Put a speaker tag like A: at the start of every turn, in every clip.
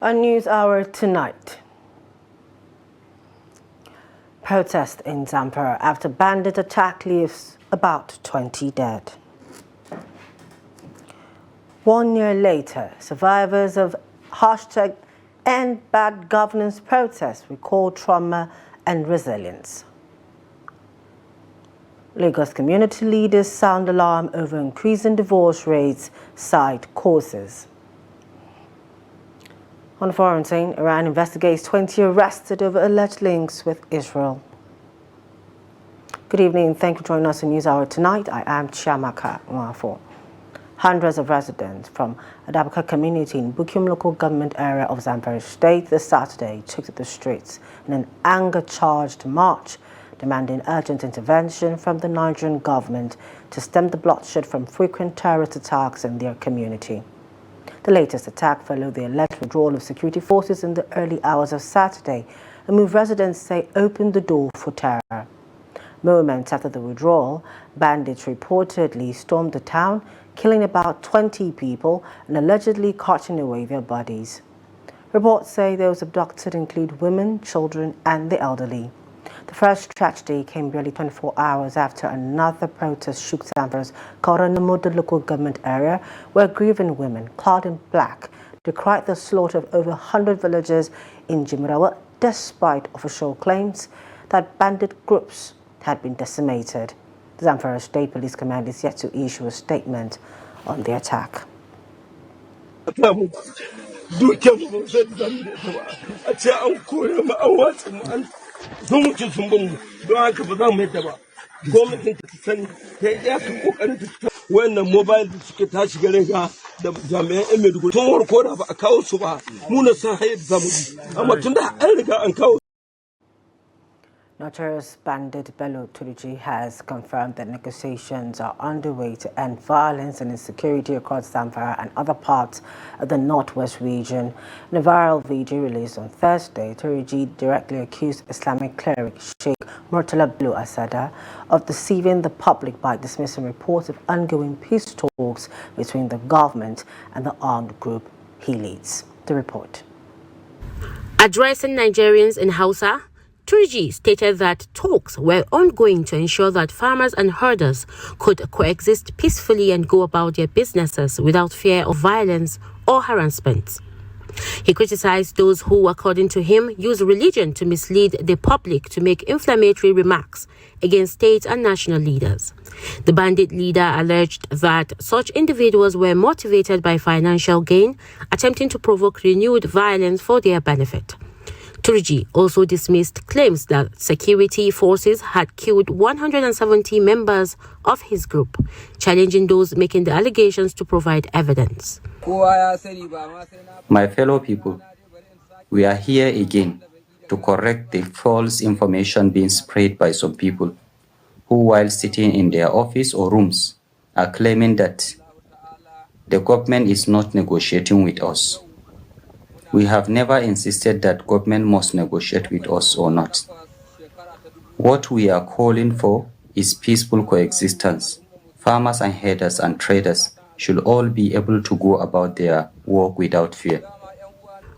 A: A news hour tonight. Protest in Zampire after bandit attack leaves about 20 dead. 1 year later, survivors of #End Bad Governance protests recall trauma and resilience. Lagos community leaders sound alarm over increasing divorce rates, cite causes. On the foreign scene, Iran investigates 20 arrested over alleged links with Israel. Good evening. Thank you for joining us in News Hour tonight. I am Chiamaka Nwafo. Hundreds of residents from Adabaka community in Bukum local government area of Zampire State this Saturday took to the streets in an anger-charged march, demanding urgent intervention from the Nigerian government to stem the bloodshed from frequent terrorist attacks in their community. The latest attack followed the alleged withdrawal of security forces in the early hours of Saturday, a move residents say opened the door for terror. Moments after the withdrawal, bandits reportedly stormed the town, killing about 20 people and allegedly carting away their bodies. Reports say those abducted include women, children, and the elderly. The first tragedy came barely 24 hours after another protest shook Zamfar's Kauranamudu local government area, where grieving women, clad in black, decried the slaughter of over 100 villagers in Jimrawa, despite official claims that bandit groups had been decimated. The Zamfara State Police Command is yet to issue a statement on the attack.
B: When the mobile touch Galega, the Jamaican tomorrow quarter of a cow suba, Munasa head Zamudi, and cow.
A: Notorious bandit Bello Turji has confirmed that negotiations are underway to end violence and insecurity across Zampire and other parts of the northwest region. In a viral video released on Thursday, Turji directly accused Islamic cleric Sheikh Murtala Bello Asada of deceiving the public by dismissing reports of ongoing peace talks between the government and the armed group he leads. The report.
C: Addressing Nigerians in Hausa, Turji stated that talks were ongoing to ensure that farmers and herders could coexist peacefully and go about their businesses without fear of violence or harassment. He criticized those who, according to him, use religion to mislead the public to make inflammatory remarks against state and national leaders. The bandit leader alleged that such individuals were motivated by financial gain, attempting to provoke renewed violence for their benefit. Turji also dismissed claims that security forces had killed 170 members of his group, challenging those making the allegations to provide evidence.
D: My fellow people, we are here again to correct the false information being spread by some people who, while sitting in their office or rooms, are claiming that the government is not negotiating with us. We have never insisted that government must negotiate with us or not. What we are calling for is peaceful coexistence. Farmers and herders and traders should all be able to go about their work without fear.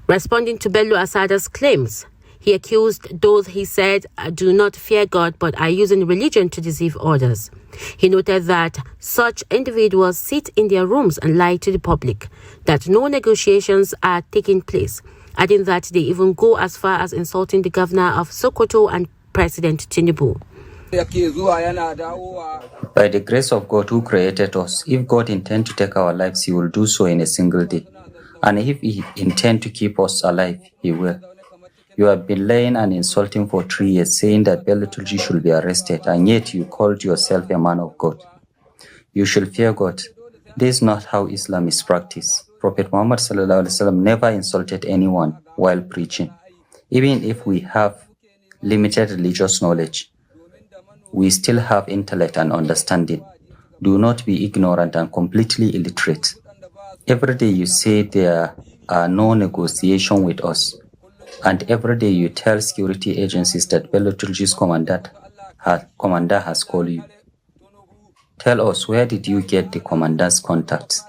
C: Responding to Bello Asada's claims, he accused those he said do not fear God but are using religion to deceive others. He noted that such individuals sit in their rooms and lie to the public, that no negotiations are taking place, adding that they even go as far as insulting the governor of Sokoto and President Tinubu.
D: By the grace of God who created us, if God intends to take our lives, he will do so in a single day. And if he intends to keep us alive, he will. You have been lying and insulting for 3 years, saying that Bello Turji should be arrested, and yet you called yourself a man of God. You should fear God. This is not how Islam is practiced. Prophet Muhammad ﷺ never insulted anyone while preaching. Even if we have limited religious knowledge, we still have intellect and understanding. Do not be ignorant and completely illiterate. Every day you say there are no negotiation with us. And every day you tell security agencies that Bello Turji's commander has called you. Tell us, where did you get the commander's contacts?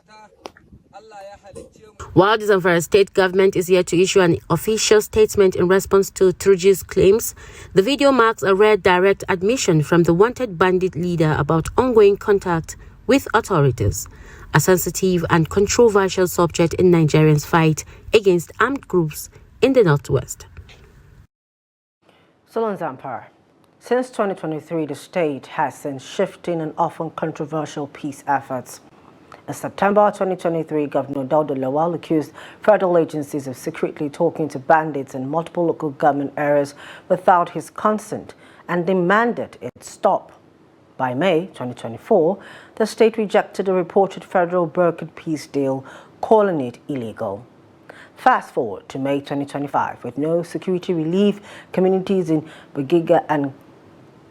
C: While the Zanfar state government is yet to issue an official statement in response to Turji's claims, the video marks a rare direct admission from the wanted bandit leader about ongoing contact with authorities, a sensitive and controversial subject in Nigerians' fight against armed groups in the northwest.
A: Solon Zampire. Since 2023, the state has seen shifting and often controversial peace efforts. In September 2023, Governor Dauda Lawal accused federal agencies of secretly talking to bandits in multiple local government areas without his consent and demanded it stop. By May 2024, the state rejected a reported federal brokered peace deal, calling it illegal. Fast forward to May 2025, with no security relief, communities in Bugiga and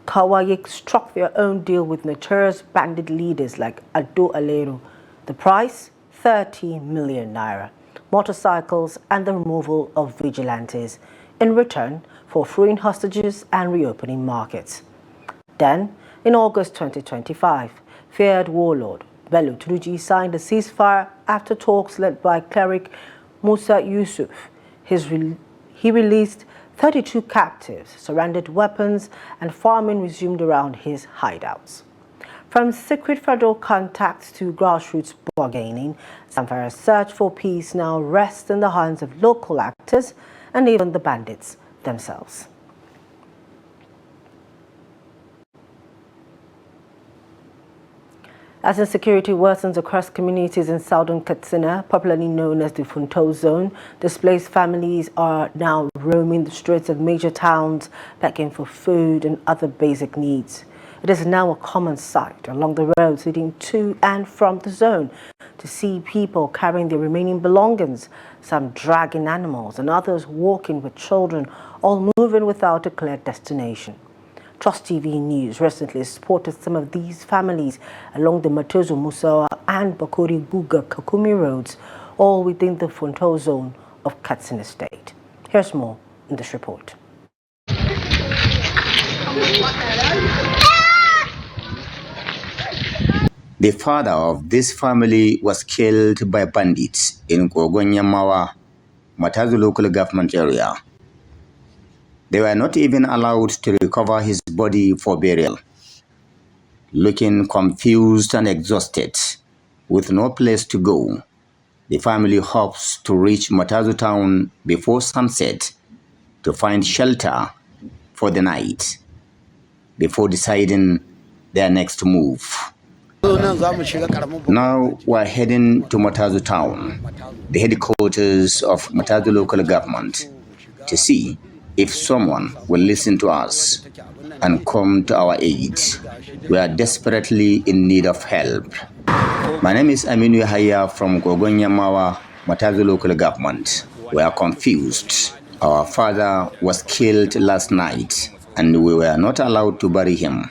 A: Kawayik struck their own deal with notorious bandit leaders like Ado Alero. The price? 30 million naira, motorcycles and the removal of vigilantes in return for freeing hostages and reopening markets. Then, in August 2025, feared warlord Bello signed a ceasefire after talks led by cleric Musa Yusuf. He released 32 captives, surrendered weapons, and farming resumed around his hideouts. From secret federal contacts to grassroots bargaining, Zanfar's search for peace now rests in the hands of local actors and even the bandits themselves. As insecurity worsens across communities in southern Katsina, popularly known as the Funto Zone, displaced families are now roaming the streets of major towns begging for food and other basic needs. It is now a common sight along the roads leading to and from the zone to see people carrying their remaining belongings, some dragging animals and others walking with children, all moving without a clear destination. Trust TV News recently spotted some of these families along the Matozo Musawa and Bakori Guga Kakumi roads, all within the Funto zone of Katsina State. Here's more in this report.
E: The father of this family was killed by bandits in Kogonyamawa, Matazu local government area. They were not even allowed to recover his body for burial. Looking confused and exhausted, with no place to go, the family hopes to reach Matazu town before sunset to find shelter for the night, before deciding their next move. Now we're heading to Matazu town, the headquarters of Matazu local government, to see if someone will listen to us and come to our aid. We are desperately in need of help. My name is Aminu Yahaya from Gogonyamawa, Matazu local government. We are confused. Our father was killed last night and we were not allowed to bury him.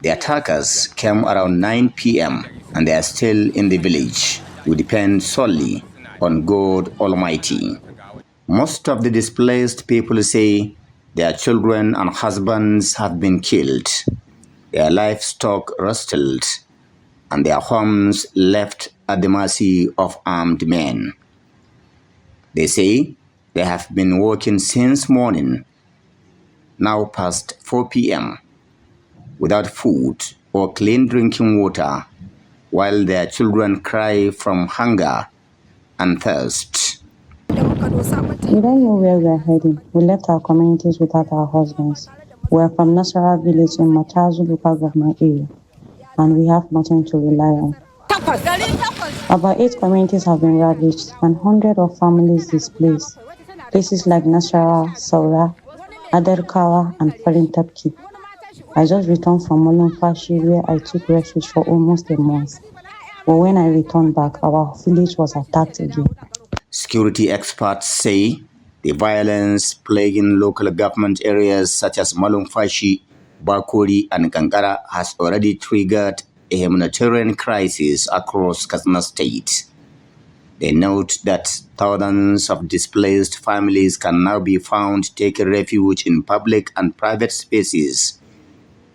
E: The attackers came around 9 p.m. and they are still in the village. We depend solely on God Almighty. Most of the displaced people say their children and husbands have been killed, their livestock rustled, and their homes left at the mercy of armed men. They say they have been working since morning, now past 4 p.m., without food or clean drinking water, while their children cry from hunger and thirst.
F: We don't know where we are heading. We left our communities without our husbands. We are from Nasara village in Matazu local government area, and we have nothing to rely on. About 8 communities have been ravaged and hundreds of families displaced. Places like Nasara, Saura, Adarkawa, and Farintapki. I just returned from Molonfashi where I took refuge for almost a month. But when I returned back, our village was attacked again.
E: Security experts say the violence plaguing local government areas such as Malumfashi, Bakori, and Gangara has already triggered a humanitarian crisis across Katsina State. They note that thousands of displaced families can now be found taking refuge in public and private spaces,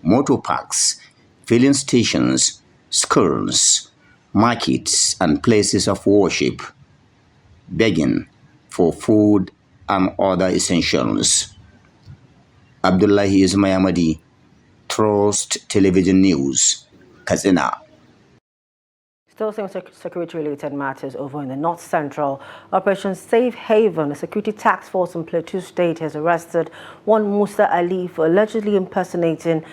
E: motor parks, filling stations, schools, markets, and places of worship. begging for food and other essentials. Abdullahi Ismayamadi, Trust Television News, Katsina.
A: Still same security-related matters over in the North Central. Operation Safe Haven, a security task force in Plateau State, has arrested one Musa Ali for allegedly impersonating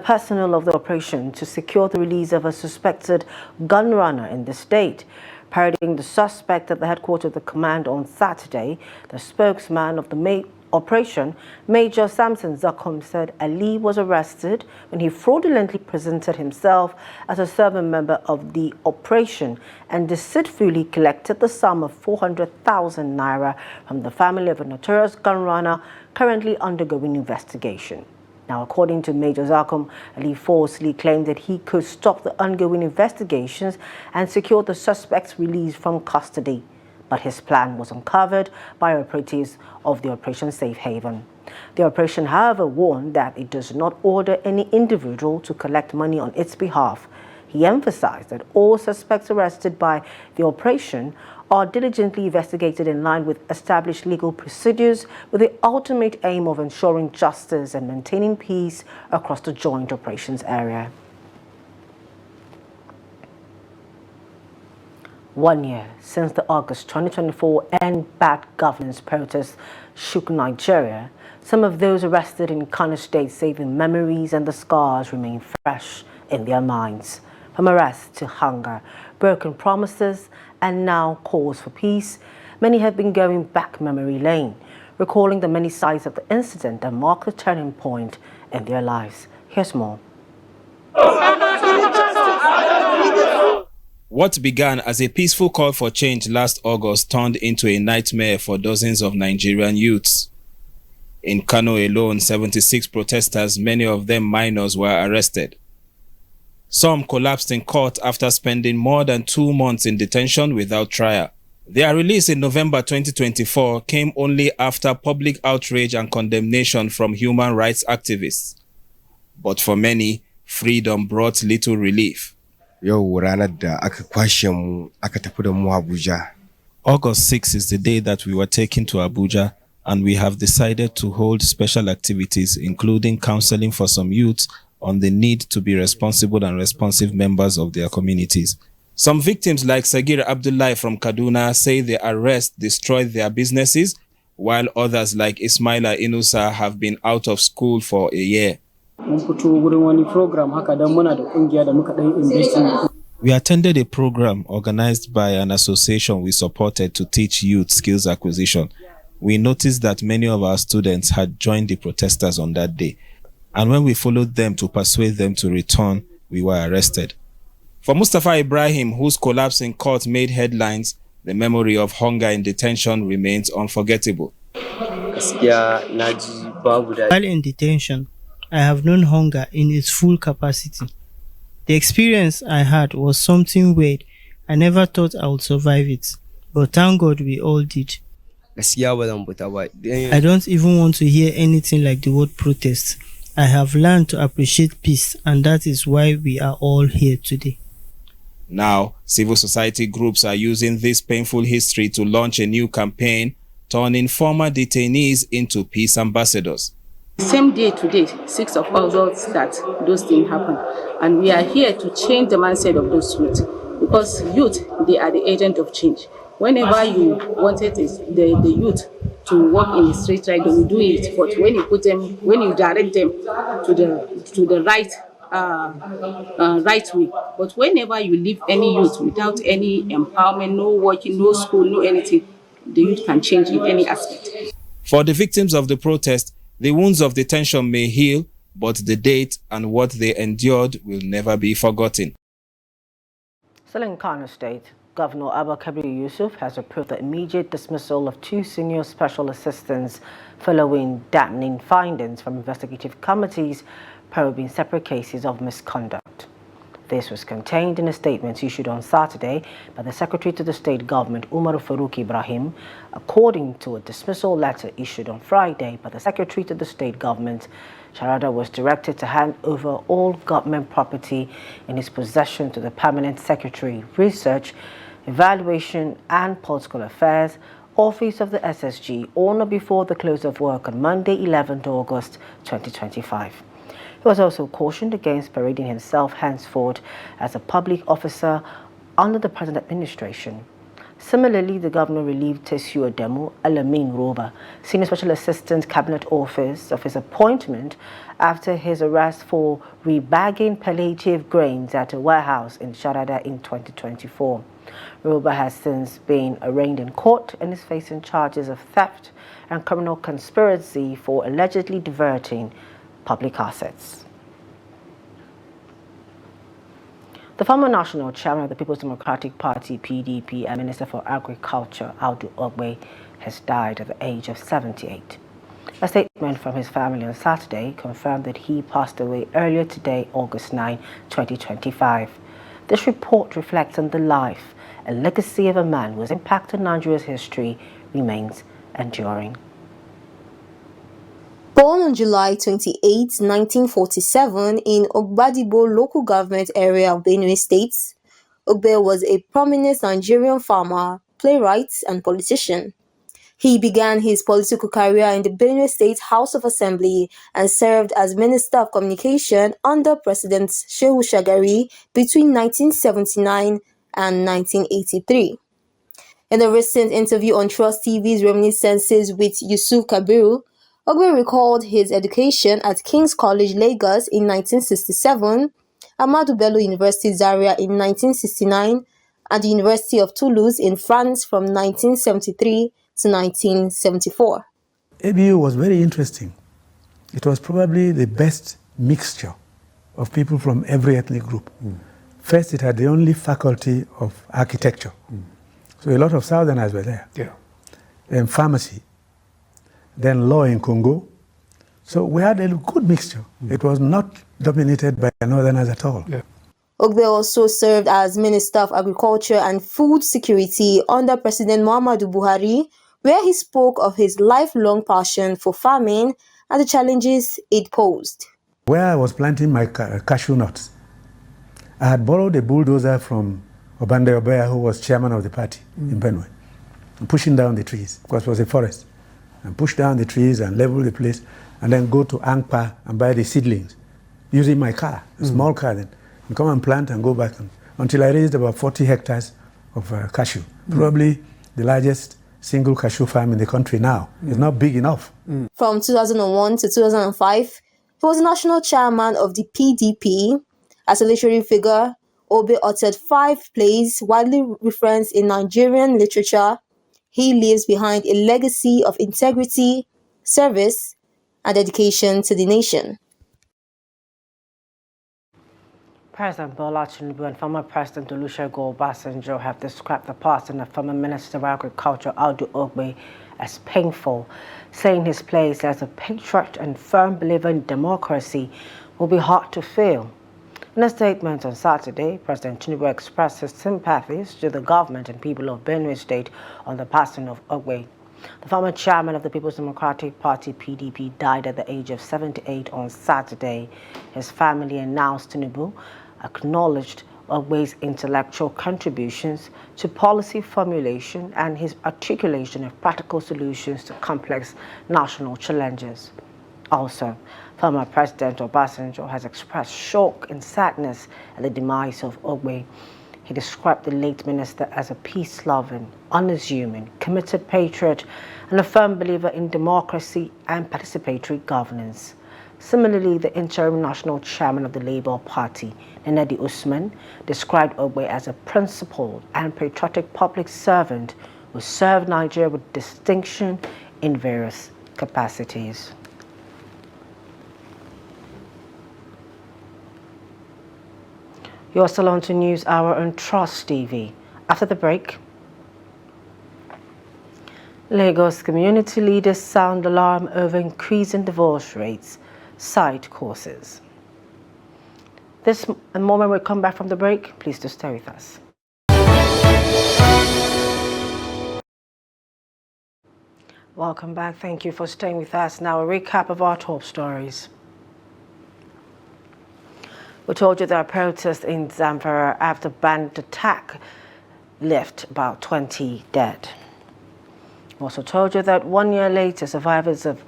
A: personnel of the operation to secure the release of a suspected gun runner in the state. Parodying the suspect at the headquarters of the command on Saturday, the spokesman of the operation, Major Samson Zakom, said Ali was arrested when he fraudulently presented himself as a serving member of the operation and deceitfully collected the sum of 400,000 naira from the family of a notorious gun runner currently undergoing investigation. Now, according to Major Zakom, Ali falsely claimed that he could stop the ongoing investigations and secure the suspect's release from custody. But his plan was uncovered by operatives of the Operation Safe Haven. The operation, however, warned that it does not order any individual to collect money on its behalf. He emphasized that all suspects arrested by the operation are diligently investigated in line with established legal procedures with the ultimate aim of ensuring justice and maintaining peace across the joint operations area. 1 year since the August 2024 End Bad Governance protests shook Nigeria, some of those arrested in Kogi State say the memories and the scars remain fresh in their minds. From arrest to hunger, broken promises, and now calls for peace, many have been going back memory lane, recalling the many sides of the incident that marked a turning point in their lives. Here's more.
G: What began as a peaceful call for change last August turned into a nightmare for dozens of Nigerian youths. In Kano alone, 76 protesters, many of them minors, were arrested. Some collapsed in court after spending more than 2 months in detention without trial. Their release in November 2024 came only after public outrage and condemnation from human rights activists. But for many, freedom brought little relief. August 6 is the day that we were taken to Abuja, and we have decided to hold special activities, including counseling for some youths on the need to be responsible and responsive members of their communities. Some victims like Sagir Abdullahi from Kaduna say the arrest destroyed their businesses, while others like Ismaila Inusa have been out of school for a year. We attended a program organized by an association we supported to teach youth skills acquisition. We noticed that many of our students had joined the protesters on that day, and when we followed them to persuade them to return, we were arrested. For Mustafa Ibrahim, whose collapse in court made headlines, the memory of hunger in detention remains unforgettable.
H: While in detention, I have known hunger in its full capacity. The experience I had was something weird. I never thought I would survive it, but thank God we all did. I don't even want to hear anything like the word protest. I have learned to appreciate peace, and that is why we are all here today.
G: Now, civil society groups are using this painful history to launch a new campaign, turning former detainees into peace ambassadors.
I: Same day today, 6 of August, that those things happen. And we are here to change the mindset of those youth. Because youth, they are the agent of change. Whenever you wanted the youth to walk in the straight right, they will do it. But when you direct them to the right right way. But whenever you leave any youth without any empowerment, no working, no school, no anything, the youth can change in any aspect.
G: For the victims of the protest, the wounds of detention may heal, but the date and what they endured will never be forgotten.
A: Still in Kano State, Governor Abubakar Yusuf has approved the immediate dismissal of 2 senior special assistants following damning findings from investigative committees probing separate cases of misconduct. This was contained in a statement issued on Saturday by the Secretary to the State Government, Umar Farouk Ibrahim, according to a dismissal letter issued on Friday by the Secretary to the State Government. Sharada was directed to hand over all government property in his possession to the Permanent Secretary, Research, Evaluation and Political Affairs, Office of the SSG, on or before the close of work on Monday, 11th August 2025. He was also cautioned against parading himself henceforth as a public officer under the present administration. Similarly, the governor relieved Matthew Adamu, Alamin Roba, Senior Special Assistant Cabinet Office, of his appointment after his arrest for rebagging palliative grains at a warehouse in Sharada in 2024. Roba has since been arraigned in court and is facing charges of theft and criminal conspiracy for allegedly diverting public assets. The former national chairman of the People's Democratic Party, PDP, and Minister for Agriculture, Audu Ogbe, has died at the age of 78. A statement from his family on Saturday confirmed that he passed away earlier today, August 9, 2025. This report reflects on the life and legacy of a man whose impact on Nigeria's history remains enduring.
J: Born on July 28, 1947 in Ogbadibo local government area of Benue State, Ogbe was a prominent Nigerian farmer, playwright, and politician. He began his political career in the Benue State House of Assembly and served as Minister of Communication under President Shehu Shagari between 1979 and 1983. In a recent interview on Trust TV's Reminiscences with Yusuf Kabiru, Ogbe recalled his education at King's College, Lagos in 1967, Ahmadu Bello University, Zaria in 1969, and the University of Toulouse in France from 1973 to 1974.
K: ABU was very interesting. It was probably the best mixture of people from every ethnic group. First, it had the only faculty of architecture. So a lot of Southerners were there. Then pharmacy, then law in Congo. So we had a good mixture. It was not dominated by Northerners at all.
J: Ogbe also served as Minister of Agriculture and Food Security under President Muhammadu Buhari, where he spoke of his lifelong passion for farming and the challenges it posed.
K: Where I was planting my cashew nuts, I had borrowed a bulldozer from Obande Obeya, who was chairman of the party in Benue, and pushing down the trees, because it was a forest, and push down the trees and level the place, and then go to Angpa and buy the seedlings, using my car, a small car then, and come and plant and go back, until I raised about 40 hectares of cashew, probably the largest single cashew farm in the country now. It's not big enough.
J: From 2001 to 2005, he was national chairman of the PDP. As a literary figure, Ogbe authored 5 plays widely referenced in Nigerian literature. He leaves behind a legacy of integrity, service, and dedication to the nation.
A: President Bola Tinubu and former President Olusegun Obasanjo have described the passing of former Minister of Agriculture Audu Ogbe as painful, saying his place as a patriot and firm believer in democracy will be hard to fill. In a statement on Saturday, President Tinubu expressed his sympathies to the government and people of Benue State on the passing of Ogbe. The former chairman of the People's Democratic Party, PDP, died at the age of 78 on Saturday. His family announced Tinubu acknowledged Ogbe's intellectual contributions to policy formulation and his articulation of practical solutions to complex national challenges. Also, former President Obasanjo has expressed shock and sadness at the demise of Ogbe. He described the late minister as a peace-loving, unassuming, committed patriot and a firm believer in democracy and participatory governance. Similarly, the interim national chairman of the Labour Party, Nnedi Usman, described Ogbe as a principled and patriotic public servant who served Nigeria with distinction in various capacities. You're still on to News Hour on Trust TV. After the break, Lagos community leaders sound alarm over increasing divorce rates, cite causes. This and more when we come back from the break. Please do stay with us. Welcome back. Thank you for staying with us. Now a recap of our top stories. We told you there are protests in Zanfar after bandit attack left about 20 dead. We also told you that 1 year later, survivors of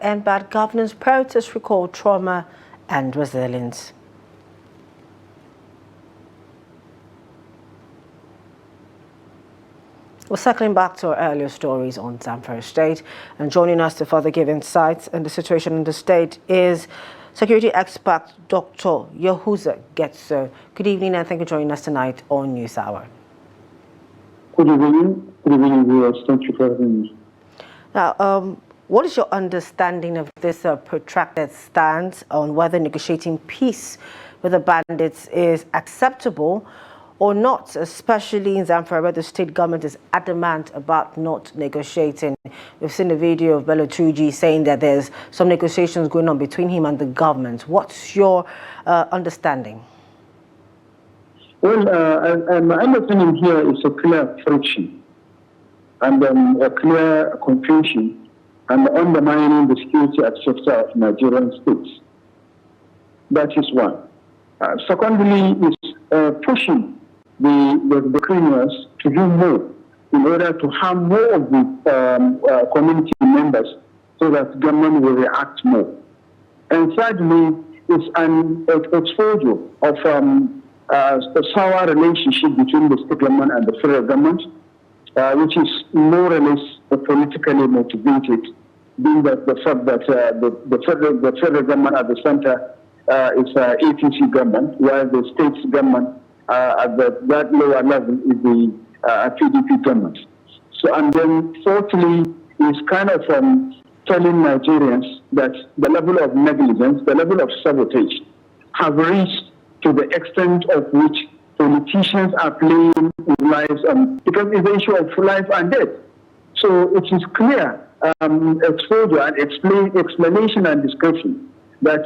A: #End Bad Governance protests recall trauma and resilience. We're circling back to our earlier stories on Zampire State, and joining us to further give insights on the situation in the state is security expert Dr. Yuza Gets. Good evening and thank you for joining us tonight on News Hour.
L: Good evening. Good evening, viewers. Thank you for having me.
A: Now, what is your understanding of this protracted stance on whether negotiating peace with the bandits is acceptable or not, especially in Zanfar, where the state government is adamant about not negotiating? We've seen a video of Bello Turji saying that there's some negotiations going on between him and the government. What's your understanding?
L: Well, my understanding here is a clear friction and a clear confusion and undermining the security sector of Nigerian states. That is one. Secondly, is pushing the criminals to do more in order to harm more of the community members so that government will react more. And thirdly, it's an exposure of a sour relationship between the state government and the federal government, which is more or less politically motivated, being that the fact that the federal government at the center is APC government, while the state government at that lower level is the PDP government. So, and then fourthly, is kind of telling Nigerians that the level of negligence, the level of sabotage have reached to the extent of which politicians are playing with lives, because it's the issue of life and death. So it is clear exposure and explanation and description that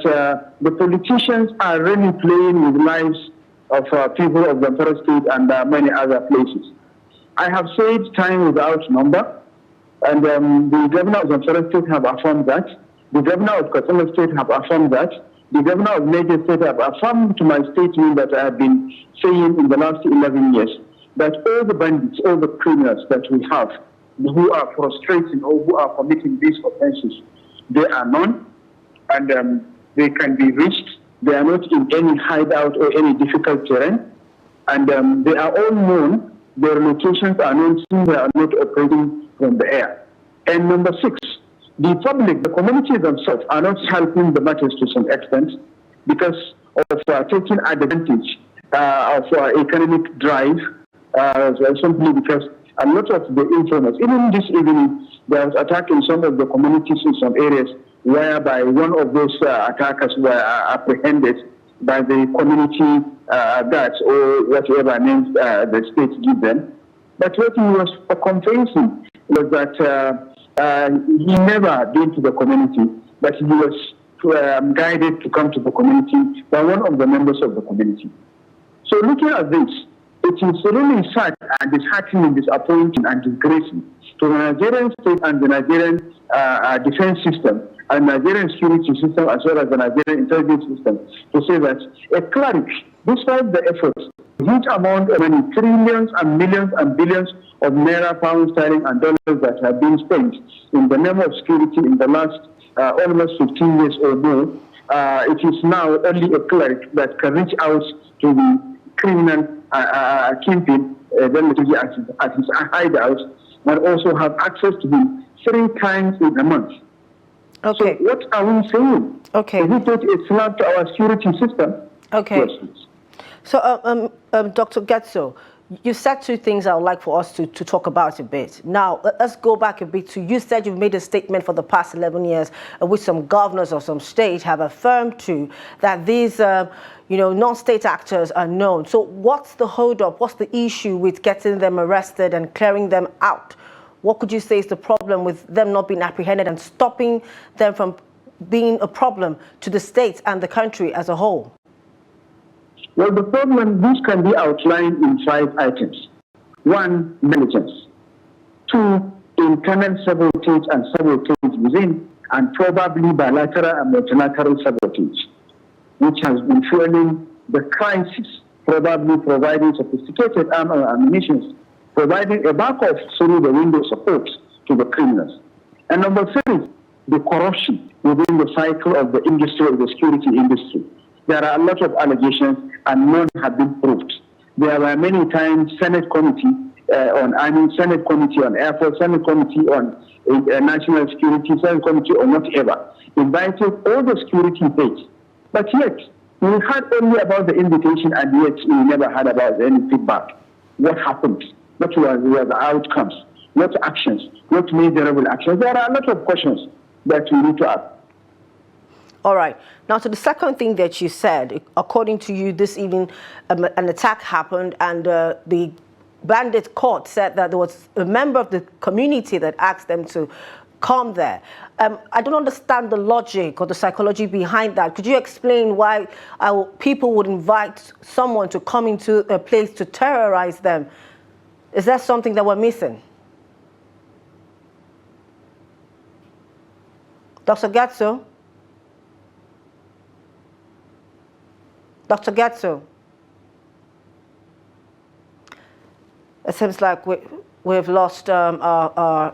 L: the politicians are really playing with lives of people of the Zampire State and many other places. I have said time without number, and the governor of Zampire State have affirmed that. The governor of Katsina State have affirmed that. The governor of Niger State have affirmed to my statement that I have been saying in the last 11 years that all the bandits, all the criminals that we have who are frustrating or who are committing these offenses, they are known and they can be reached. They are not in any hideout or any difficult terrain, and they are all known. Their locations are known since they are not operating from the air. And number 6, the public, the community themselves are not helping the matters to some extent because of taking advantage of economic drive, simply because a lot of the informers, even this evening, there was attack in some of the communities in some areas whereby one of those attackers were apprehended by the community guards or whatever names the state give them. But what he was confessing was that he never been to the community, but he was guided to come to the community by one of the members of the community. So looking at this, it is really sad and disheartening, disappointing and disgraceful to the Nigerian state and the Nigerian defense system and Nigerian security system as well as the Nigerian intelligence system to say that a cleric, despite the efforts, huge amount of money, trillions and millions and billions of naira, pounds, sterling and dollars that have been spent in the name of security in the last almost 15 years or more, it is now only a cleric that can reach out to the criminal kingpin, Bello at his hideout, and also have access to him 3 times in a month.
A: Okay.
L: So what are we saying?
A: Okay.
L: Is it a slap to our security system?
A: Okay.
L: Questions.
A: So, Dr. Getso, you said 2 things I would like for us to talk about a bit. Now, let's go back a bit to, you said you've made a statement for the past 11 years, which some governors of some states have affirmed to, that these, non-state actors are known. So what's the hold-up? What's the issue with getting them arrested and clearing them out? What could you say is the problem with them not being apprehended and stopping them from being a problem to the states and the country as a whole?
L: Well, the problem, this can be outlined in 5 items. 1, negligence. 2, internal sabotage and sabotage within, and probably bilateral and multilateral sabotage, which has been fueling the crisis probably providing sophisticated arms and ammunition, providing a backup through the window support to the criminals. And number three, the corruption within the cycle of the industry, of the security industry. There are a lot of allegations and none have been proved. There were many times Senate Committee Senate Committee on Air Force, Senate Committee on National Security, Senate Committee on whatever, invited all the security heads. But yet, we heard only about the invitation and yet we never heard about any feedback. What happened? What were the outcomes? What actions? What measurable actions? There are a lot of questions that we need to ask.
A: All right. Now, to the second thing that you said, according to you, this evening an attack happened and the bandit court said that there was a member of the community that asked them to come there. I don't understand the logic or the psychology behind that. Could you explain why people would invite someone to come into a place to terrorize them? Is that something that we're missing? Dr. Gatso? Dr. Gatso? It seems like we've lost the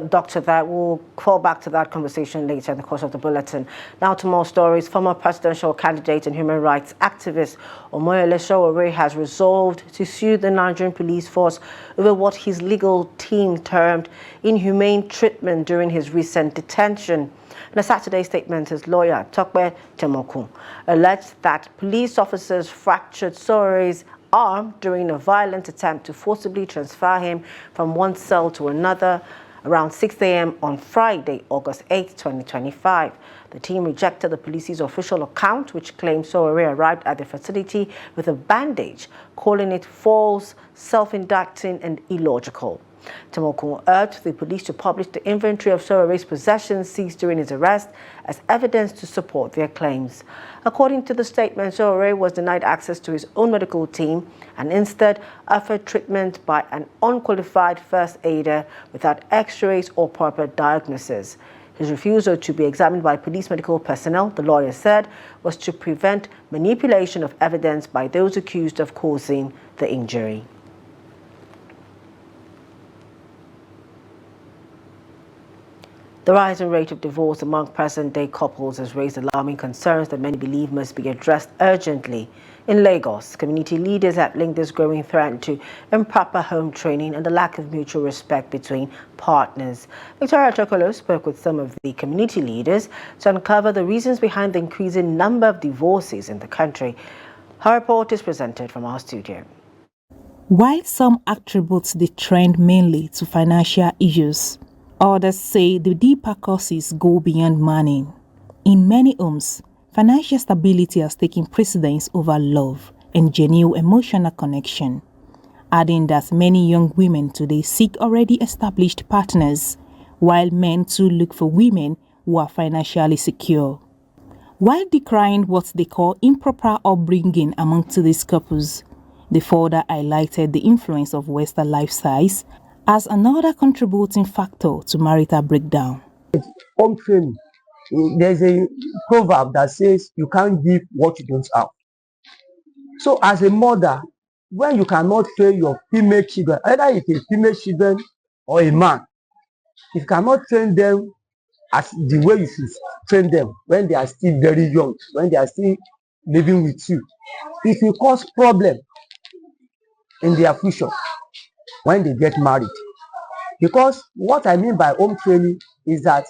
A: doctor there. We'll call back to that conversation later in the course of the bulletin. Now to more stories. Former presidential candidate and human rights activist Omoyele Sowore has resolved to sue the Nigerian police force over what his legal team termed inhumane treatment during his recent detention. In a Saturday statement, his lawyer, Tokwe Temoku, alleged that police officers fractured Sowore's arm during a violent attempt to forcibly transfer him from one cell to another around 6 a.m. on Friday, August 8, 2025. The team rejected the police's official account, which claimed Sowore arrived at the facility with a bandage, calling it false, self-indicting, and illogical. Temoku urged the police to publish the inventory of Sowore's possessions seized during his arrest as evidence to support their claims. According to the statement, Sowore was denied access to his own medical team and instead offered treatment by an unqualified first aider without x-rays or proper diagnosis. His refusal to be examined by police medical personnel, the lawyer said, was to prevent manipulation of evidence by those accused of causing the injury. The rising rate of divorce among present-day couples has raised alarming concerns that many believe must be addressed urgently. In Lagos, community leaders have linked this growing threat to improper home training and the lack of mutual respect between partners. Victoria Chokolo spoke with some of the community leaders to uncover the reasons behind the increasing number of divorces in the country. Her report is presented from our studio.
M: While some attribute the trend mainly to financial issues, others say the deeper causes go beyond money. In many homes, financial stability has taken precedence over love and genuine emotional connection, adding that many young women today seek already established partners, while men too look for women who are financially secure. While decrying what they call improper upbringing amongst these couples, they further highlighted the influence of Western lifestyles as another contributing factor to marital breakdown.
N: Home training. There's a proverb that says you can't give what you don't have. So as a mother, when you cannot train your female children, either it's a female children or a man, if you cannot train them as the way you should train them when they are still very young, when they are still living with you, it will cause problem in their future when they get married. Because what I mean by home training is that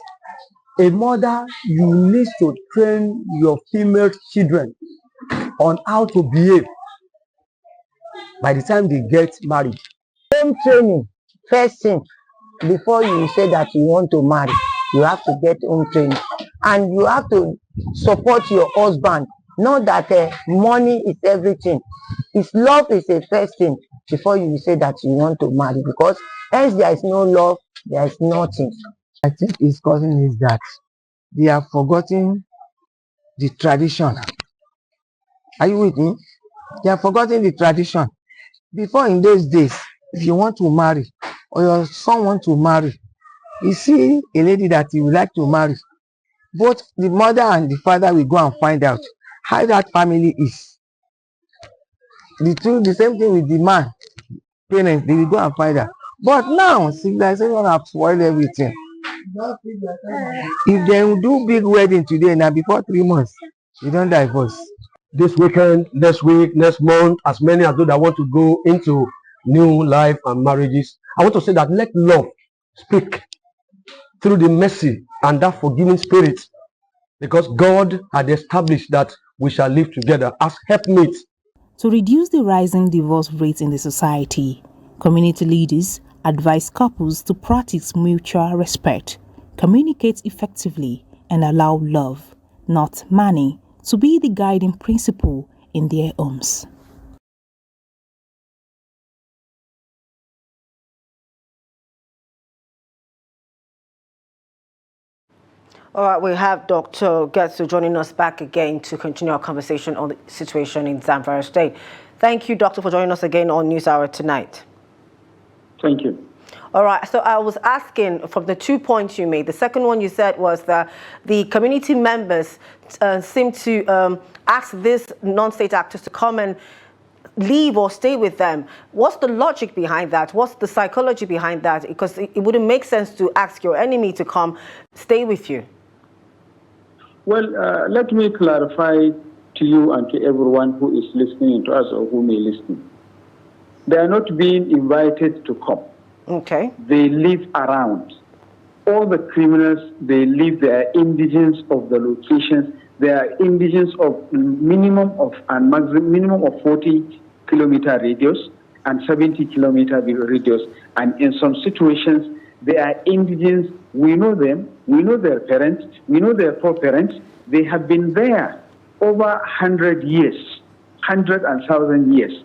N: a mother, you need to train your female children on how to behave by the time they get married.
O: Home training, first thing, before you say that you want to marry, you have to get home training. And you have to support your husband. Not that money is everything. If love is the first thing before you say that you want to marry, because else there is no love, there is nothing.
N: I think it's causing is that they have forgotten the tradition. Are you with me? They have forgotten the tradition. Before, in those days, if you want to marry or your son want to marry, you see a lady that you would like to marry, both the mother and the father will go and find out how that family is.
O: the same thing with the man. Parents, they will go and find her. But now, civilization have spoiled everything. If they do big wedding today, now before 3 months, you don't divorce.
P: This weekend, next week, next month, as many as those that want to go into new life and marriages, I want to say that let love speak through the mercy and that forgiving spirit, because God had established that we shall live together as helpmates.
M: To reduce the rising divorce rate in the society, community leaders advise couples to practice mutual respect, communicate effectively, and allow love, not money, to be the guiding principle in their homes.
A: All right, we have Dr. Gets joining us back again to continue our conversation on the situation in Zampire State. Thank you, Doctor, for joining us again on News Hour tonight.
L: Thank you.
A: All right, so I was asking from the 2 points you made. The second one you said was that the community members seem to ask these non-state actors to come and leave or stay with them. What's the logic behind that? What's the psychology behind that? Because it wouldn't make sense to ask your enemy to come stay with you.
L: Well, let me clarify to you and to everyone who is listening to us or who may listen. They are not being invited to come.
A: Okay.
L: They live around. All the criminals, they live, they are indigents of the locations. They are indigents of minimum of 40-kilometer radius and 70-kilometer radius. And in some situations, they are indigents. We know them. We know their parents. We know their foreparents. They have been there over 100 years, 100 and 1,000 years.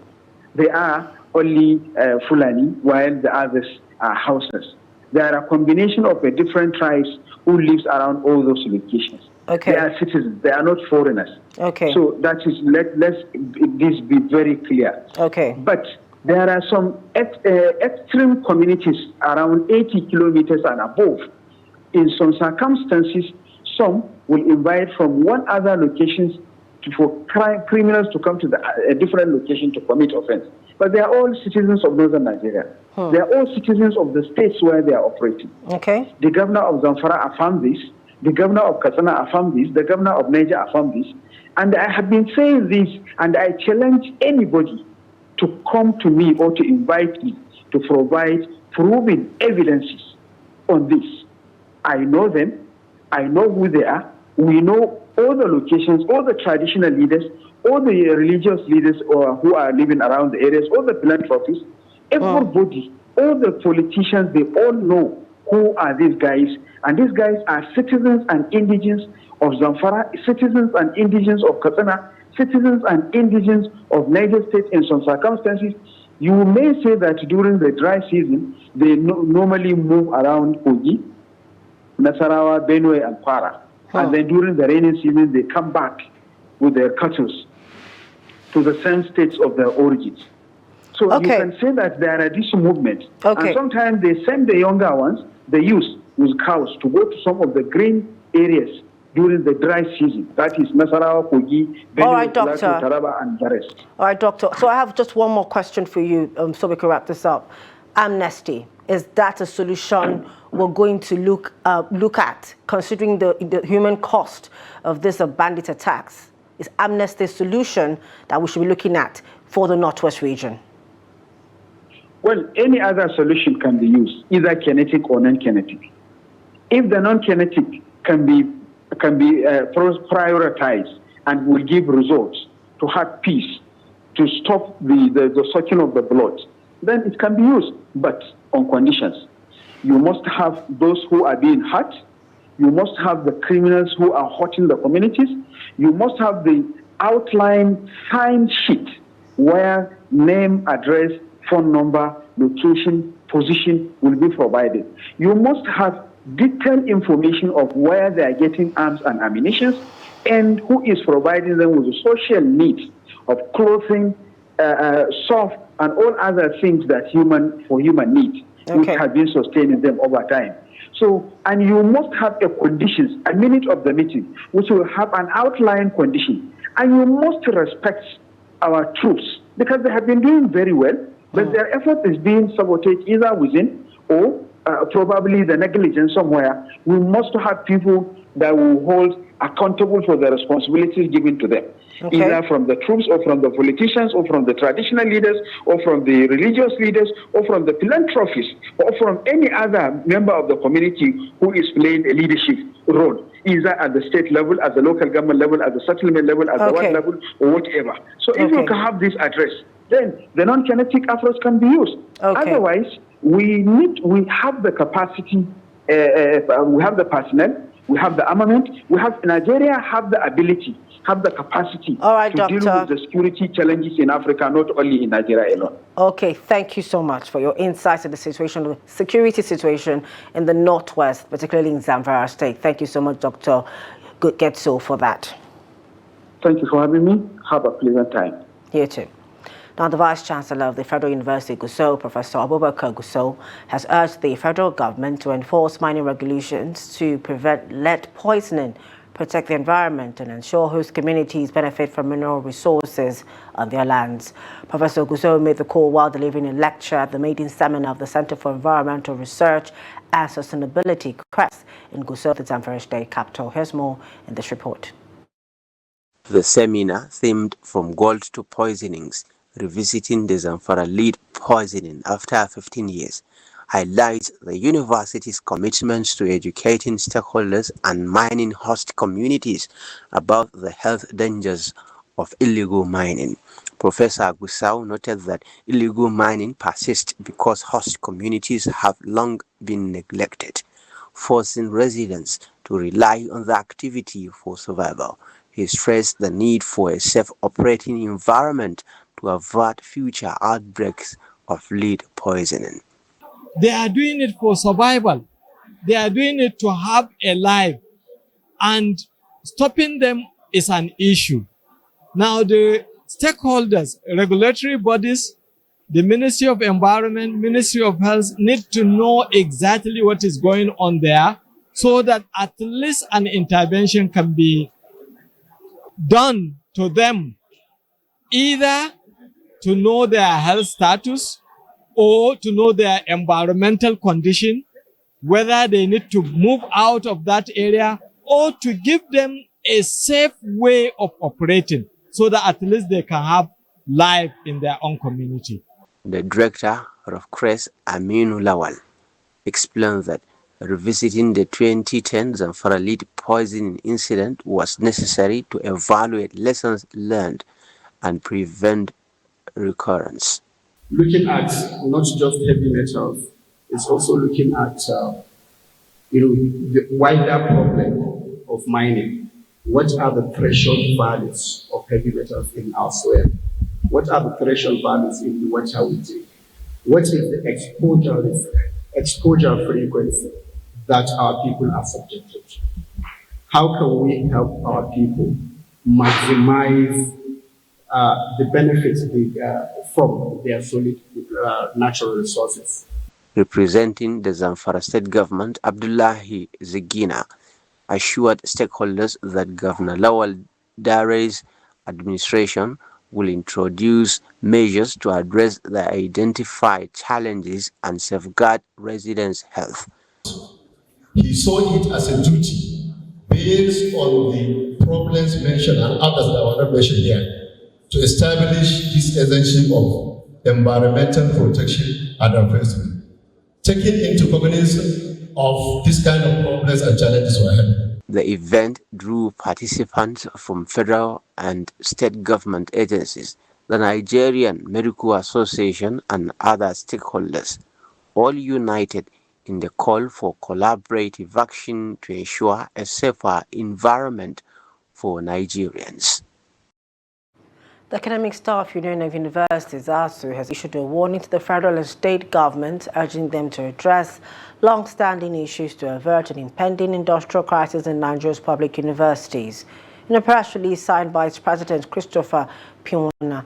L: They are only Fulani, while the others are Hausas. They are a combination of different tribes who lives around all those locations.
A: Okay.
L: They are citizens. They are not foreigners.
A: Okay.
L: So that is let's this be very clear.
A: Okay.
L: But there are some extreme communities around 80 kilometers and above. In some circumstances, some will invite from one other locations for criminals to come to a different location to commit offense. But they are all citizens of northern Nigeria. They are all citizens of the states where they are operating.
A: Okay.
L: The governor of Zanfar affirmed this. The governor of Katsina affirmed this. The governor of Niger affirmed this. And I have been saying this, and I challenge anybody to come to me or to invite me to provide proven evidences on this. I know them. I know who they are. We know all the locations, all the traditional leaders, all the religious leaders who are living around the areas, all the philanthropists, everybody, all the politicians, they all know who are these guys. And these guys are citizens and indigents of Zamfara, citizens and indigents of Katsina, citizens and indigents of Niger State in some circumstances. You may say that during the dry season, they normally move around Kogi, Nasarawa, Benue, and Kwara. And then during the rainy season, they come back with their cattle to the same states of their origins. So you can say that there are this movement. And sometimes they send the younger ones, the youth, with cows to go to some of the green areas during the dry season. That is Nasarawa, Kogi, Bello, Taraba, and the rest.
A: All right, Doctor. So I have just one more question for you so we can wrap this up. Amnesty, is that a solution we're going to look at, considering the human cost of this bandit attacks? Is amnesty a solution that we should be looking at for the Northwest region?
L: Well, any other solution can be used, either kinetic or non-kinetic. If the non-kinetic can be prioritized and will give results to have peace, to stop the sucking of the blood, then it can be used, but on conditions. You must have those who are being hurt. You must have the criminals who are hurting the communities. You must have the outline sign sheet where name, address, phone number, location, position will be provided. You must have detailed information of where they are getting arms and ammunition and who is providing them with the social needs of clothing, soft, and all other things that human needs, which have been sustaining them over time. So, and you must have a conditions, a minute of the meeting, which will have an outline condition. And you must respect our troops because they have been doing very well, but their effort is being sabotaged either within or probably the negligence somewhere. We must have people that will hold accountable for the responsibilities given to them, either from the troops or from the politicians or from the traditional leaders or from the religious leaders or from the philanthropists or from any other member of the community who is playing a leadership role, either at the state level, at the local government level, at the settlement level, at the ward level, or whatever. So if you can have this addressed, then the non-kinetic approach can be used. Otherwise, we have the capacity, we have the personnel, we have the armament, Nigeria have the ability, have the capacity to deal with the security challenges in Africa, not only in Nigeria alone.
A: Okay, thank you so much for your insights in the situation, the security situation in the Northwest, particularly in Zamfara State. Thank you so much, Dr. Gets for that.
L: Thank you for having me. Have a pleasant time.
A: You too. Now, the Vice-Chancellor of the Federal University, Gusau, Professor Abubakar Gusau, has urged the federal government to enforce mining regulations to prevent lead poisoning, protect the environment, and ensure host communities benefit from mineral resources on their lands. Professor Gusau made the call while delivering a lecture at the maiden seminar of the Center for Environmental Research and Sustainability, CRES, in Gusau, the Zanfar State capital. Here's more in this report.
Q: The seminar, themed From Gold to Poisonings, Revisiting the Zamfara lead poisoning after 15 years, highlights the university's commitments to educating stakeholders and mining host communities about the health dangers of illegal mining. Professor Gusau noted that illegal mining persists because host communities have long been neglected, forcing residents to rely on the activity for survival. He stressed the need for a safe operating environment to avert future outbreaks of lead poisoning.
R: They are doing it for survival. They are doing it to have a life, and stopping them is an issue. Now, the stakeholders, regulatory bodies, the Ministry of Environment, Ministry of Health need to know exactly what is going on there so that at least an intervention can be done to them, either to know their health status or to know their environmental condition, whether they need to move out of that area or to give them a safe way of operating so that at least they can have life in their own community.
Q: The director of CRES, Aminu Lawal, explained that revisiting the 2010 Zamfara lead poisoning incident was necessary to evaluate lessons learned and prevent recurrence.
S: Looking at not just heavy metals, it's also looking at the wider problem of mining. What are the threshold values of heavy metals in our soil? What are the threshold values in the water we take? What is the exposure frequency that our people are subjected to? How can we help our people maximize the benefits from their solid natural resources?
Q: Representing the Zamfara state government, Abdullahi Zegina assured stakeholders that Governor Lawal Dare's administration will introduce measures to address the identified challenges and safeguard residents' health.
T: He saw it as a duty based on the problems mentioned and others that were not mentioned here, to establish this agency of environmental protection and enforcement, taking into cognizance of this kind of problems and challenges we have.
Q: The event drew participants from federal and state government agencies, the Nigerian Medical Association, and other stakeholders, all united in the call for collaborative action to ensure a safer environment for Nigerians.
A: The Academic Staff Union of Universities, ASU, has issued a warning to the federal and state governments, urging them to address long-standing issues to avert an impending industrial crisis in Nigeria's public universities. In a press release signed by its president, Christopher Piona,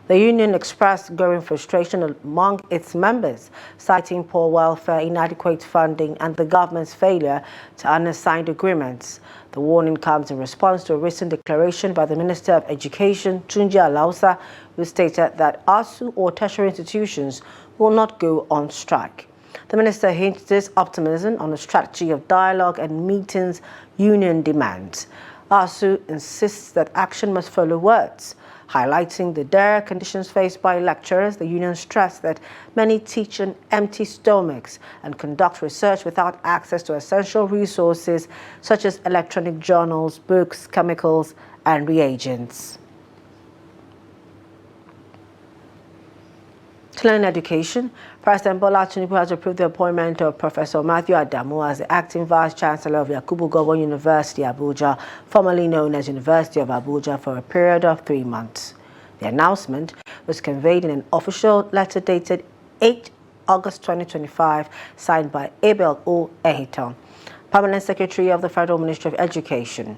A: The union expressed growing frustration among its members, citing poor welfare, inadequate funding, and the government's failure to honor signed agreements. The warning comes in response to a recent declaration by the Minister of Education, Turji, who stated that ASUU or tertiary institutions will not go on strike. The minister hinted this optimism on a strategy of dialogue and meetings union demands. ASUU insists that action must follow words. Highlighting the dire conditions faced by lecturers, the union stressed that many teach on empty stomachs and conduct research without access to essential resources such as electronic journals, books, chemicals, and reagents. Still in education, President Bello has approved the appointment of Professor Matthew Adamu as the acting Vice-Chancellor of Govt University, Abuja, formerly known as University of Abuja, for a period of 3 months. The announcement was conveyed in an official letter dated 8 August 2025, signed by Abel O. Ehiton, Permanent Secretary of the Federal Ministry of Education.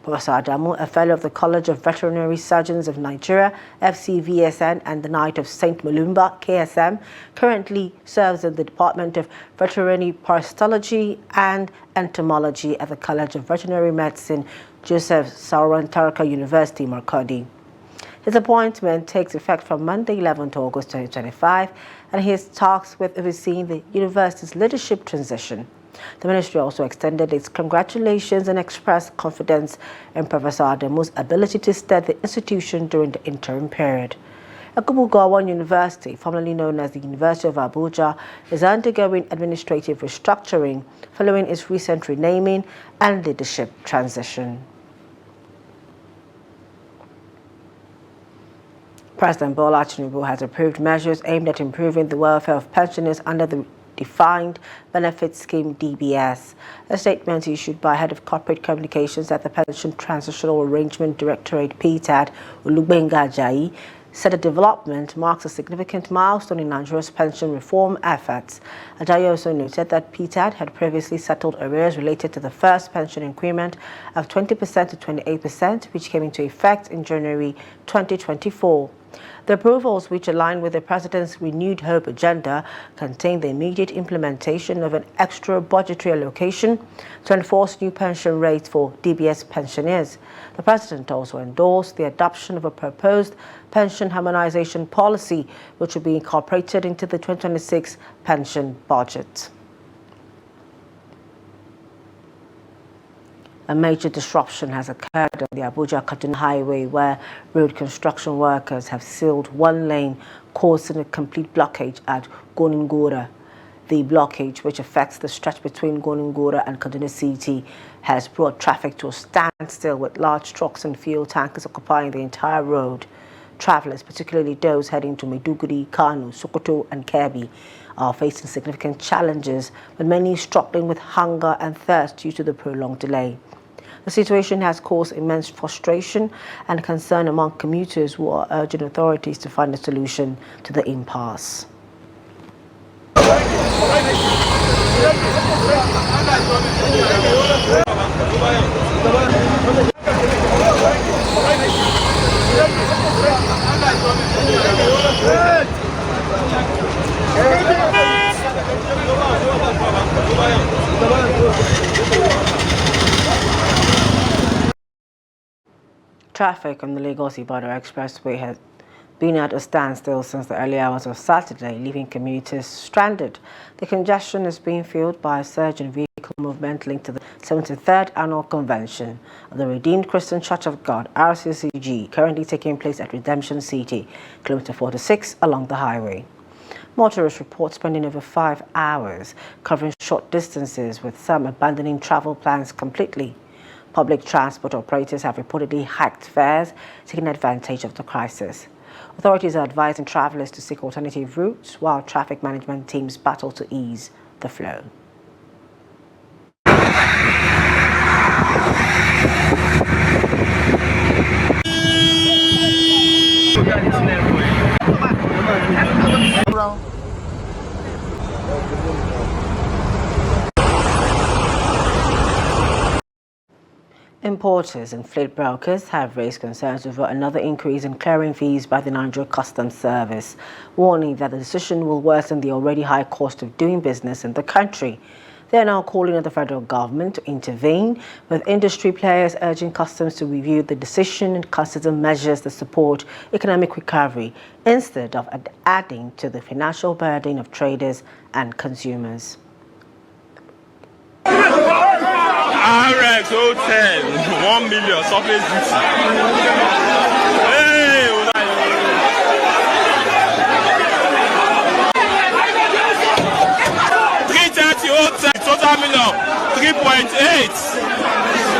A: Professor Adamu, a fellow of the College of Veterinary Surgeons of Nigeria, FCVSN, and the Knight of St. Malumba, KSM, currently serves in the Department of Veterinary Parasitology and Entomology at the College of Veterinary Medicine, Joseph Saurantarka University, Markodi. His appointment takes effect from Monday, 11th August 2025, and he is tasked with overseeing the university's leadership transition. The ministry also extended its congratulations and expressed confidence in Professor Adamu's ability to steer the institution during the interim period. Govt University, formerly known as the University of Abuja, is undergoing administrative restructuring following its recent renaming and leadership transition. President Bola Tinubu has approved measures aimed at improving the welfare of pensioners under the Defined Benefit Scheme (DBS). A statement issued by Head of Corporate Communications at the Pension Transitional Arrangement Directorate (PTAD), Olubenga Ajayi, said the development marks a significant milestone in Nigeria's pension reform efforts. Ajayi also noted that PTAD had previously settled arrears related to the first pension increment of 20% to 28%, which came into effect in January 2024. The approvals, which align with the President's renewed hope agenda, contain the immediate implementation of an extra budgetary allocation to enforce new pension rates for DBS pensioners. The President also endorsed the adoption of a proposed pension harmonization policy, which will be incorporated into the 2026 pension budget. A major disruption has occurred on the Abuja-Katsina highway, where road construction workers have sealed one lane, causing a complete blockage at Goningora. The blockage, which affects the stretch between Goningora and Katsina City, has brought traffic to a standstill, with large trucks and fuel tankers occupying the entire road. Travelers, particularly those heading to Maiduguri, Kano, Sokoto, and Kebbi, are facing significant challenges, with many struggling with hunger and thirst due to the prolonged delay. The situation has caused immense frustration and concern among commuters, who are urging authorities to find a solution to the impasse. Traffic on the Lagos-Ibadan Expressway has been at a standstill since the early hours of Saturday, leaving commuters stranded. The congestion is being fueled by a surge in vehicle movement linked to the 73rd Annual Convention of the Redeemed Christian Church of God, RCCG, currently taking place at Redemption City, kilometer 46 along the highway. Motorists report spending over 5 hours covering short distances, with some abandoning travel plans completely. Public transport operators have reportedly hiked fares, taking advantage of the crisis. Authorities are advising travelers to seek alternative routes, while traffic management teams battle to ease the flow. Importers and fleet brokers have raised concerns over another increase in clearing fees by the Nigerian Customs Service, warning that the decision will worsen the already high cost of doing business in the country. They are now calling on the federal government to intervene, with industry players urging customs to review the decision and consider measures that support economic recovery instead of adding to the financial burden of traders and consumers.
U: RX 010, 1 million surface duty. Hey, 330 total million, 3.8.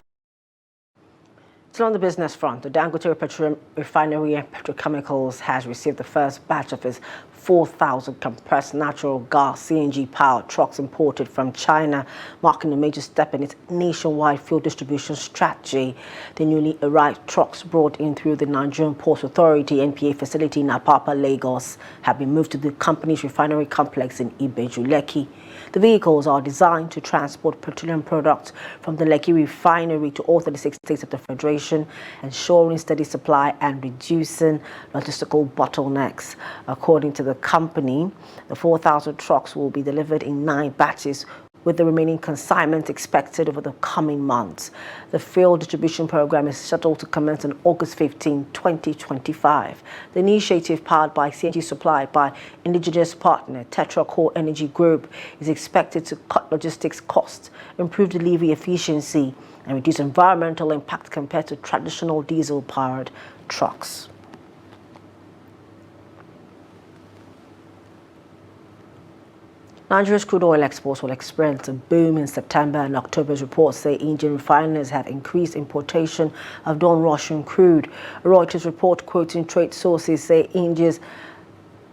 A: Still on the business front, the Dango Petro refinery and petrochemicals has received the first batch of its 4,000 compressed natural gas CNG-powered trucks imported from China, marking a major step in its nationwide fuel distribution strategy. The newly arrived trucks brought in through the Nigerian Ports Authority NPA facility in Apapa, Lagos, have been moved to the company's refinery complex in Ibeju, Lekki. The vehicles are designed to transport petroleum products from the Lekki refinery to all 36 states of the Federation, ensuring steady supply and reducing logistical bottlenecks. According to the company, the 4,000 trucks will be delivered in 9 batches, with the remaining consignment expected over the coming months. The fuel distribution program is scheduled to commence on August 15, 2025. The initiative, powered by CNG supplied by indigenous partner Tetra Core Energy Group, is expected to cut logistics costs, improve delivery efficiency, and reduce environmental impact compared to traditional diesel-powered trucks. Nigeria's crude oil exports will experience a boom in September, and October's reports say Indian refiners have increased importation of non-Russian crude. A Reuters report quoting trade sources say India's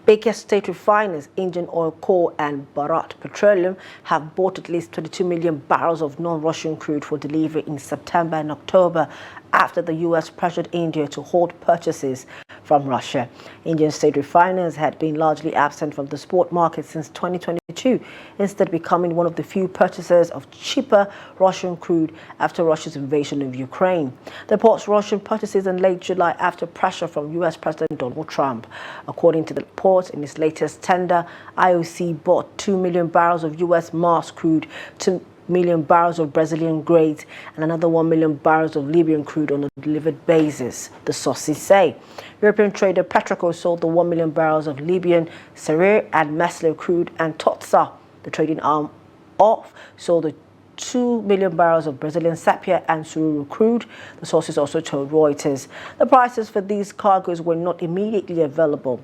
A: biggest state refiners, Indian Oil Co. and Bharat Petroleum, have bought at least 22 million barrels of non-Russian crude for delivery in September and October, after the U.S. pressured India to halt purchases from Russia. Indian state refiners had been largely absent from the spot market since 2022, instead becoming one of the few purchasers of cheaper Russian crude after Russia's invasion of Ukraine. The reports Russian purchases in late July after pressure from U.S. President Donald Trump. According to the report, in its latest tender, IOC bought 2 million barrels of U.S. Mars crude, 2 million barrels of Brazilian grades, and another 1 million barrels of Libyan crude on a delivered basis, the sources say. European trader Petroco sold the 1 million barrels of Libyan, Sarir and Mesler crude, and Totsa, the trading arm of, sold the 2 million barrels of Brazilian Sapia and Sururu crude, the sources also told Reuters. The prices for these cargoes were not immediately available.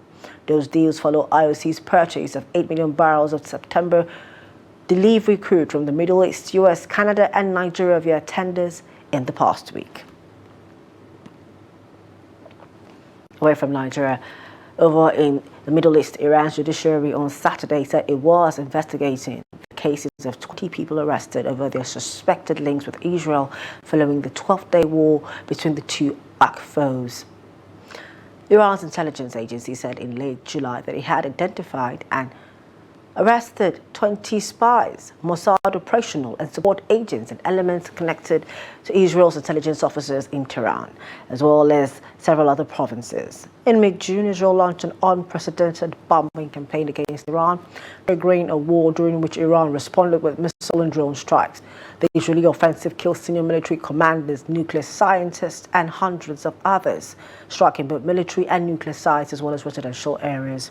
A: Those deals follow IOC's purchase of 8 million barrels of September delivery crude from the Middle East, US, Canada and Nigeria via tenders in the past week. Away from Nigeria, over in the Middle East, Iran's judiciary on Saturday said it was investigating the cases of 20 people arrested over their suspected links with Israel following the 12-day war between the two arch foes. Iran's intelligence agency said in late July that it had identified and arrested 20 spies, Mossad operational and support agents and elements connected to Israel's intelligence officers in Tehran, as well as several other provinces. In mid-June, Israel launched an unprecedented bombing campaign against Iran, triggering a war during which Iran responded with missile and drone strikes. The Israeli offensive killed senior military commanders, nuclear scientists, and hundreds of others, striking both military and nuclear sites as well as residential areas.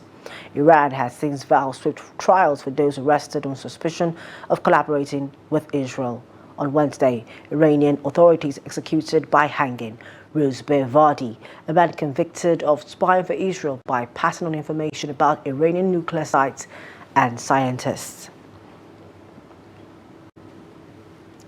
A: Iran has since vowed swift trials for those arrested on suspicion of collaborating with Israel. On Wednesday, Iranian authorities executed by hanging Ruzbe Vadi, a man convicted of spying for Israel by passing on information about Iranian nuclear sites and scientists.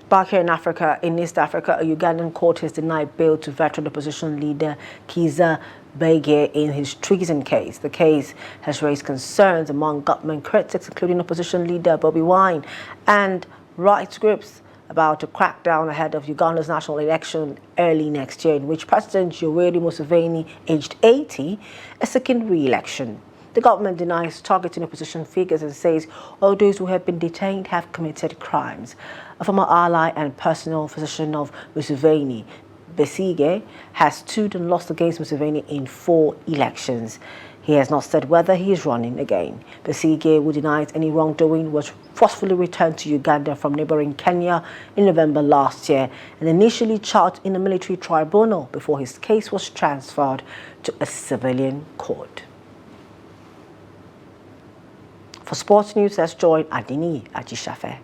A: Back here in Africa, in East Africa, a Ugandan court has denied bail to veteran opposition leader Yuza Gets in his treason case. The case has raised concerns among government critics, including opposition leader Bobi Wine and rights groups, about a crackdown ahead of Uganda's national election early next year, in which President Yoweri Museveni, aged 80, is seeking re-election. The government denies targeting opposition figures and says all those who have been detained have committed crimes. A former ally and personal physician of Museveni, Besigye, has stood and lost against Museveni in 4 elections. He has not said whether he is running again. Besigye, who denies any wrongdoing, was forcefully returned to Uganda from neighboring Kenya in November last year and initially charged in a military tribunal before his case was transferred to a civilian court. For sports news, let's join Adini Ajishafe.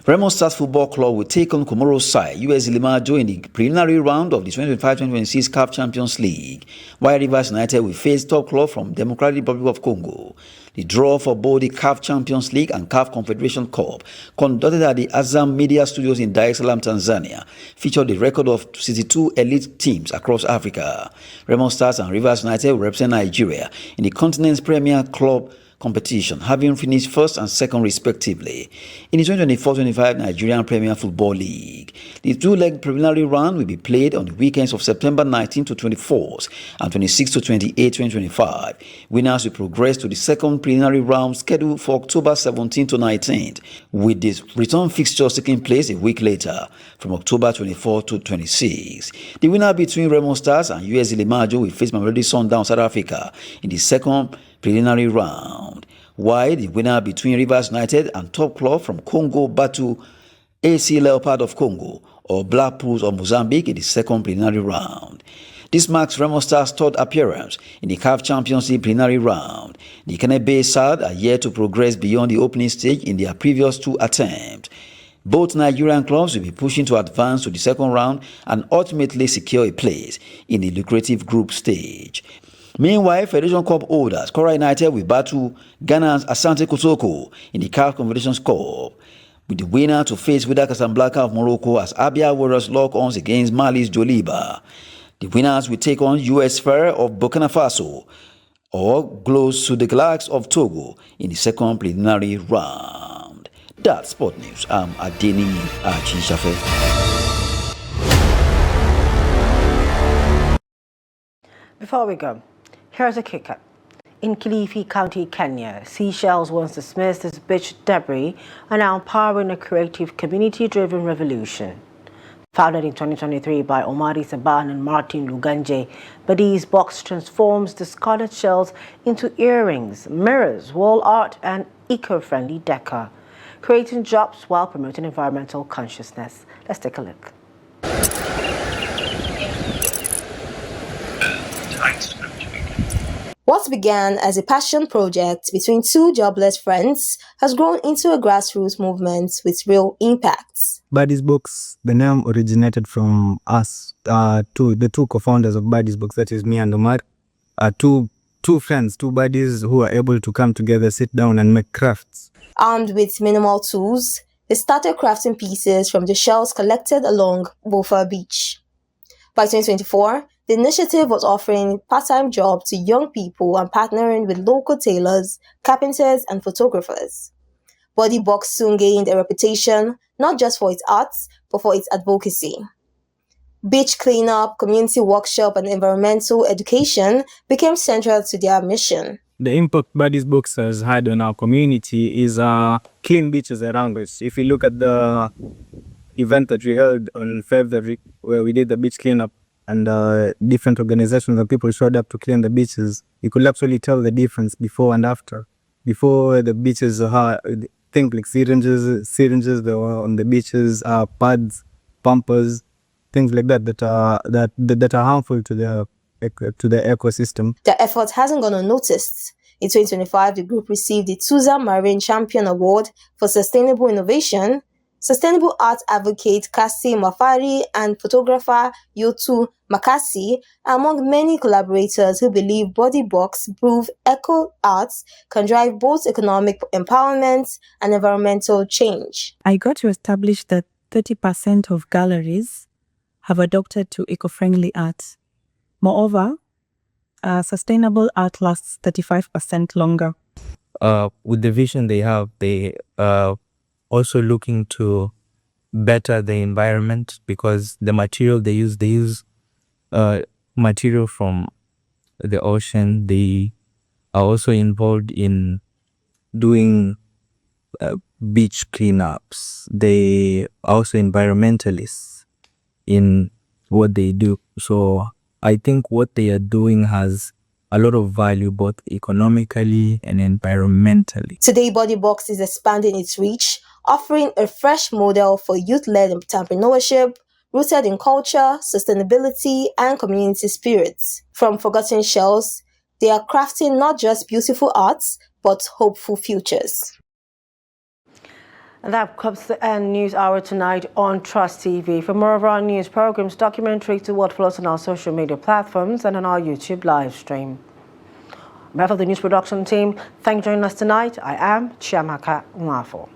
B: Remo Stars Football Club will take on Komoro's side, US Limajo, in the preliminary round of the 2025-2026 CAF Champions League, while Rivers United will face top club from Democratic Republic of Congo. The draw for both the CAF Champions League and CAF Confederation Cup, conducted at the Azam Media Studios in Dar es Salaam, Tanzania, featured the record of 62 elite teams across Africa. Remo Stars and Rivers United will represent Nigeria in the continent's premier club competition, having finished first and second respectively in the 2024-25 Nigerian Premier Football League. The two-leg preliminary round will be played on the weekends of September 19 to 24th and 26 to 28, 2025. Winners will progress to the second preliminary round scheduled for October 17 to 19th, with this return fixtures taking place a week later from October 24 to 26. The winner between Remo Stars and US Limajo will face Mamelodi Sundowns South Africa in the second preliminary round, while the winner between Rivers United and top club from Congo battle AC Leopard of Congo or Black Bulls of Mozambique in the second preliminary round. This marks Remo Stars' third appearance in the CAF Champions League preliminary round. The Kene-based side are yet to progress beyond the opening stage in their previous 2 attempts. Both Nigerian clubs will be pushing to advance to the second round and ultimately secure a place in the lucrative group stage. Meanwhile, Federation Cup holders Kora United will battle Ghana's Asante Kotoko in the CAF Confederations Cup, with the winner to face Wydad Casablanca of Morocco as Abia Warriors lock arms against Mali's Joliba. The winners will take on US Sphere of Burkina Faso or Glos Sud Galax of Togo in the second preliminary round. That's Sport News. I'm Adeni Achishafe.
A: Before we go, here's a kicker. In Kilifi County, Kenya, seashells once dismissed as beach debris are now powering a creative community-driven revolution. Founded in 2023 by Omari Saban and Martin Luganje, Badi's box transforms discarded shells into earrings, mirrors, wall art, and eco-friendly decor, creating jobs while promoting environmental consciousness. Let's take a look.
J: What began as a passion project between 2 jobless friends has grown into a grassroots movement with real impacts.
V: Buddy's Books, the name originated from us, the 2 co-founders of Buddy's Books, that is me and Omar, two friends, 2 buddies who are able to come together, sit down and make crafts.
J: Armed with minimal tools, they started crafting pieces from the shells collected along Bofa Beach. By 2024, the initiative was offering part-time jobs to young people and partnering with local tailors, carpenters, and photographers. Body Box soon gained a reputation not just for its arts, but for its advocacy. Beach cleanup, community workshop, and environmental education became central to their mission.
V: The impact Buddy's Books has had on our community is clean beaches around us. If you look at the event that we held on February, where we did the beach cleanup, and different organizations and people showed up to clean the beaches, you could absolutely tell the difference before and after. Before, the beaches had things like syringes that were on the beaches, pads, pumpers, things like that are harmful to the ecosystem.
J: Their effort hasn't gone unnoticed. In 2025, the group received the Tuza Marine Champion Award for Sustainable Innovation. Sustainable art advocate Kasi Mafari and photographer Yotu Makasi are among many collaborators who believe Body Box proof eco arts can drive both economic empowerment and environmental change.
W: I got to establish that 30% of galleries have adopted to eco-friendly art. Moreover, sustainable art lasts 35% longer.
X: With the vision they have, they are also looking to
C: better the environment, because the material they use material from the ocean. They are also involved in doing beach cleanups. They are also environmentalists in what they do. So I think what they are doing has a lot of value, both economically and environmentally.
J: Today, Body Box is expanding its reach, offering a fresh model for youth-led entrepreneurship rooted in culture, sustainability, and community spirit. From forgotten shells, they are crafting not just beautiful arts, but hopeful futures.
A: And that comes to the end News Hour tonight on Trust TV. For more of our news programs, documentaries to what follows on our social media platforms and on our YouTube live stream. On behalf of the news production team, thank you for joining us tonight. I am Chiamaka Nwafo.